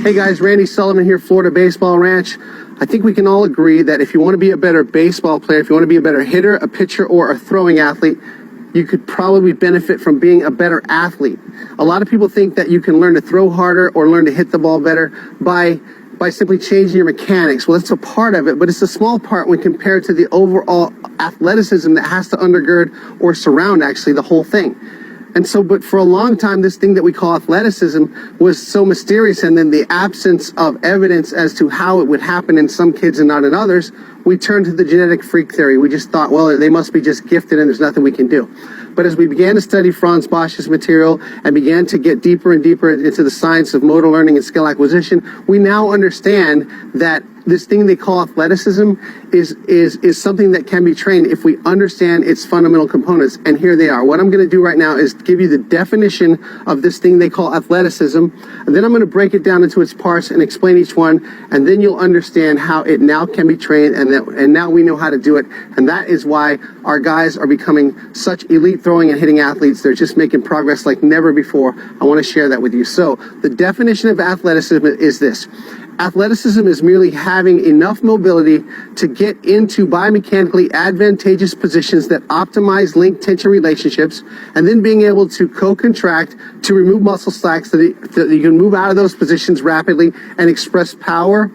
Hey guys, Randy Sullivan here, Florida Baseball Ranch. I think we can all agree that if you want to be a better baseball player, if you want to be a better hitter, a pitcher, or a throwing athlete, you could probably benefit from being a better athlete. A lot of people think that you can learn to throw harder or learn to hit the ball better by simply changing your mechanics. Well, it's a part of it, but it's a small part when compared to the overall athleticism that has to undergird or surround actually the whole thing. And so, but for a long time, this thing that we call athleticism was so mysterious, and then the absence of evidence as to how it would happen in some kids and not in others, we turned to the genetic freak theory. We just thought, well, they must be just gifted and there's nothing we can do. But as we began to study Franz Bosch's material and began to get deeper and deeper into the science of motor learning and skill acquisition, we now understand that this thing they call athleticism is something that can be trained if we understand its fundamental components. And here they are. What I'm going to do right now is give you the definition of this thing they call athleticism, and then I'm going to break it down into its parts and explain each one, and then you'll understand how it now can be trained, and now we know how to do it. And that is why our guys are becoming such elite throwing and hitting athletes. They're just making progress like never before. I want to share that with you. So the definition of athleticism is this. Athleticism is merely having enough mobility to get into biomechanically advantageous positions that optimize link-tension relationships, and then being able to co-contract to remove muscle slack so that you can move out of those positions rapidly and express power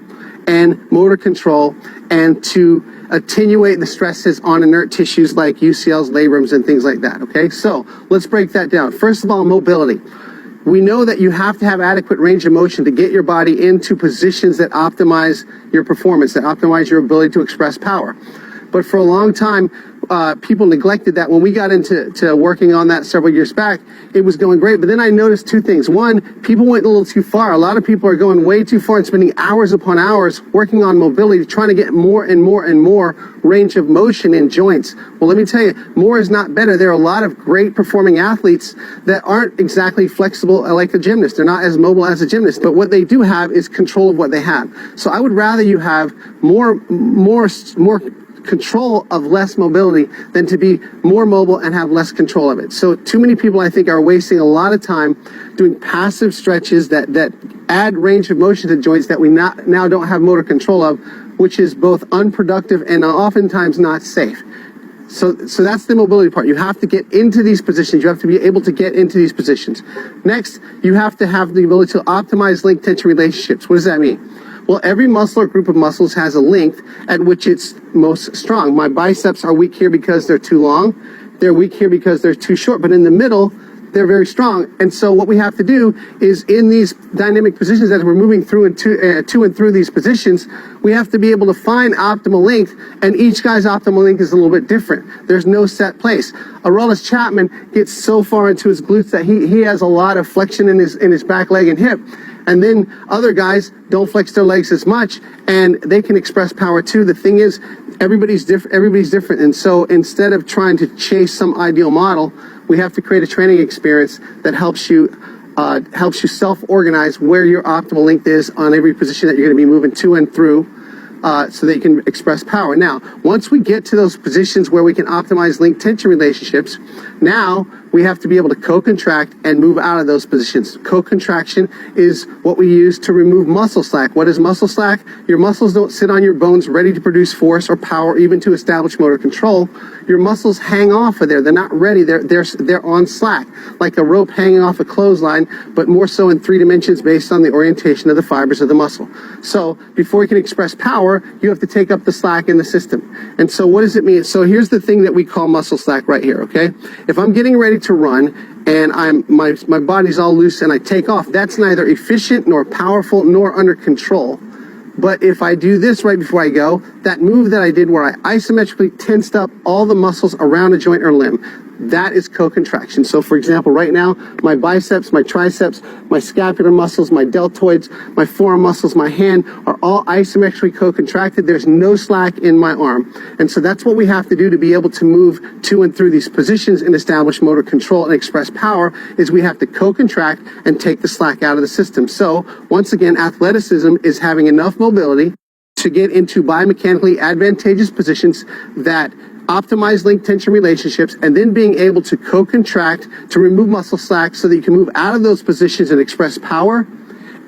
and motor control, and to attenuate the stresses on inert tissues like UCLs, labrums, and things like that, okay? So let's break that down. First of all, mobility. We know that you have to have adequate range of motion to get your body into positions that optimize your performance, that optimize your ability to express power. But for a long time, people neglected that. When we got into working on that several years back, it was going great. But then I noticed two things. One, people went a little too far. A lot of people are going way too far and spending hours upon hours working on mobility, trying to get more and more and more range of motion in joints. Well, let me tell you, more is not better. There are a lot of great performing athletes that aren't exactly flexible like a gymnast. They're not as mobile as a gymnast, but what they do have is control of what they have. So I would rather you have more control of less mobility than to be more mobile and have less control of it. So too many people, I think, are wasting a lot of time doing passive stretches that add range of motion to joints that we now don't have motor control of, which is both unproductive and oftentimes not safe. So that's the mobility part. You have to get into these positions. You have to be able to get into these positions. Next, you have to have the ability to optimize link-tension relationships. What does that mean? Well, every muscle or group of muscles has a length at which it's most strong. My biceps are weak here because they're too long. They're weak here because they're too short. But in the middle, they're very strong. And so what we have to do is in these dynamic positions, as we're moving through and to and through these positions, we have to be able to find optimal length. And each guy's optimal length is a little bit different. There's no set place. Aroldis Chapman gets so far into his glutes that he has a lot of flexion in his back leg and hip. And then other guys don't flex their legs as much, and they can express power too. The thing is, everybody's different. And so instead of trying to chase some ideal model, we have to create a training experience that helps you self-organize where your optimal length is on every position that you're going to be moving to and through, so that you can express power. Now, once we get to those positions where we can optimize link-tension relationships, now we have to be able to co-contract and move out of those positions. Co-contraction is what we use to remove muscle slack. What is muscle slack? Your muscles don't sit on your bones ready to produce force or power, even to establish motor control. Your muscles hang off of there. They're not ready. They're on slack, like a rope hanging off a clothesline, but more so in 3 dimensions based on the orientation of the fibers of the muscle. So before you can express power, you have to take up the slack in the system. And so what does it mean? So here's the thing that we call muscle slack right here, okay? If I'm getting ready to run and my body's all loose and I take off, that's neither efficient nor powerful nor under control. But if I do this right before I go, that move that I did where I isometrically tensed up all the muscles around a joint or limb, that is co-contraction. So for example, right now, my biceps, my triceps, my scapular muscles, my deltoids, my forearm muscles, my hand are all isometrically co-contracted. There's no slack in my arm. And so that's what we have to do to be able to move to and through these positions and establish motor control and express power, is we have to co-contract and take the slack out of the system. So once again, athleticism is having enough mobility to get into biomechanically advantageous positions that optimize link-tension relationships, and then being able to co-contract to remove muscle slack so that you can move out of those positions and express power,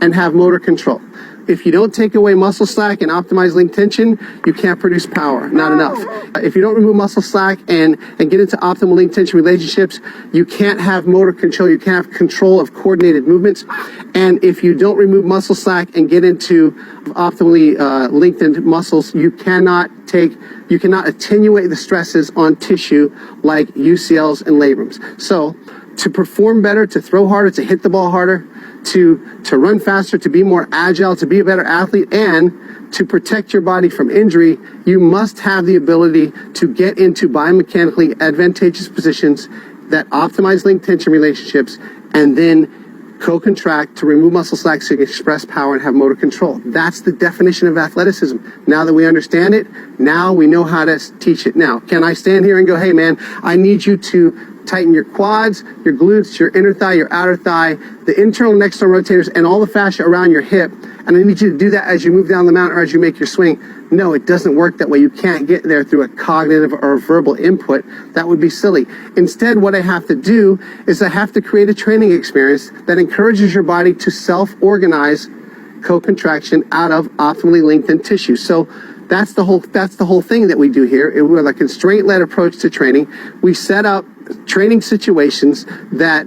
and have motor control. If you don't take away muscle slack and optimize link tension, you can't produce power, not enough. If you don't remove muscle slack and get into optimal link tension relationships, you can't have motor control, you can't have control of coordinated movements. And if you don't remove muscle slack and get into optimally lengthened muscles, you cannot attenuate the stresses on tissue like UCLs and labrums. So to perform better, to throw harder, to hit the ball harder, to run faster, to be more agile, to be a better athlete, and to protect your body from injury, you must have the ability to get into biomechanically advantageous positions that optimize link tension relationships and then co-contract to remove muscle slack so you can express power and have motor control. That's the definition of athleticism. Now that we understand it, now we know how to teach it. Now, can I stand here and go, hey man, I need you to tighten your quads, your glutes, your inner thigh, your outer thigh, the internal and external rotators, and all the fascia around your hip. And I need you to do that as you move down the mountain or as you make your swing. No, it doesn't work that way. You can't get there through a cognitive or a verbal input. That would be silly. Instead, what I have to do is I have to create a training experience that encourages your body to self-organize co-contraction out of optimally lengthened tissue. So that's the whole thing that we do here. We're a constraint-led approach to training. We set up training situations that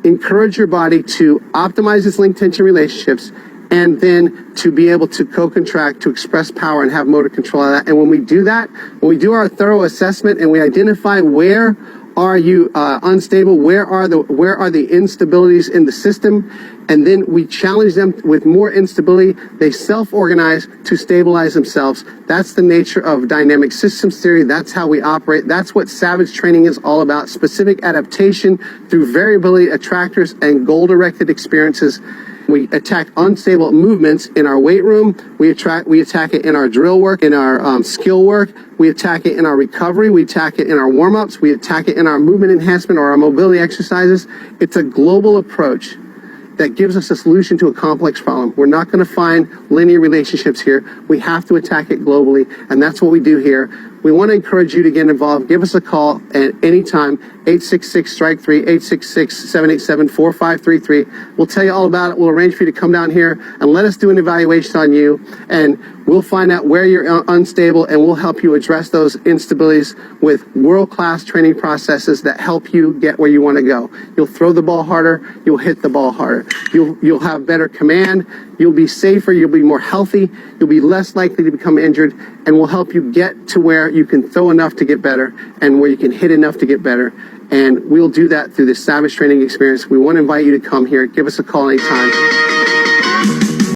encourage your body to optimize its link tension relationships and then to be able to co-contract, to express power and have motor control of that. And when we do that, when we do our thorough assessment and we identify where are you unstable, where are the instabilities in the system, and then we challenge them with more instability, they self-organize to stabilize themselves. That's the nature of dynamic systems theory. That's how we operate. That's what savage training is all about. Specific adaptation through variability attractors and goal-directed experiences. We attack unstable movements in our weight room. We attack it in our drill work, in our skill work. We attack it in our recovery. We attack it in our warm-ups. We attack it in our movement enhancement or our mobility exercises. It's a global approach that gives us a solution to a complex problem. We're not going to find linear relationships here. We have to attack it globally, and that's what we do here. We want to encourage you to get involved. Give us a call at any time, 866-STRIKE-3, 866-787-4533. We'll tell you all about it. We'll arrange for you to come down here and let us do an evaluation on you, and we'll find out where you're unstable, and we'll help you address those instabilities with world-class training processes that help you get where you want to go. You'll throw the ball harder. You'll hit the ball harder. You'll have better command. You'll be safer. You'll be more healthy. You'll be less likely to become injured, and we'll help you get to where you can throw enough to get better and where you can hit enough to get better. And we'll do that through this savage training experience. We want to invite you to come here. Give us a call anytime.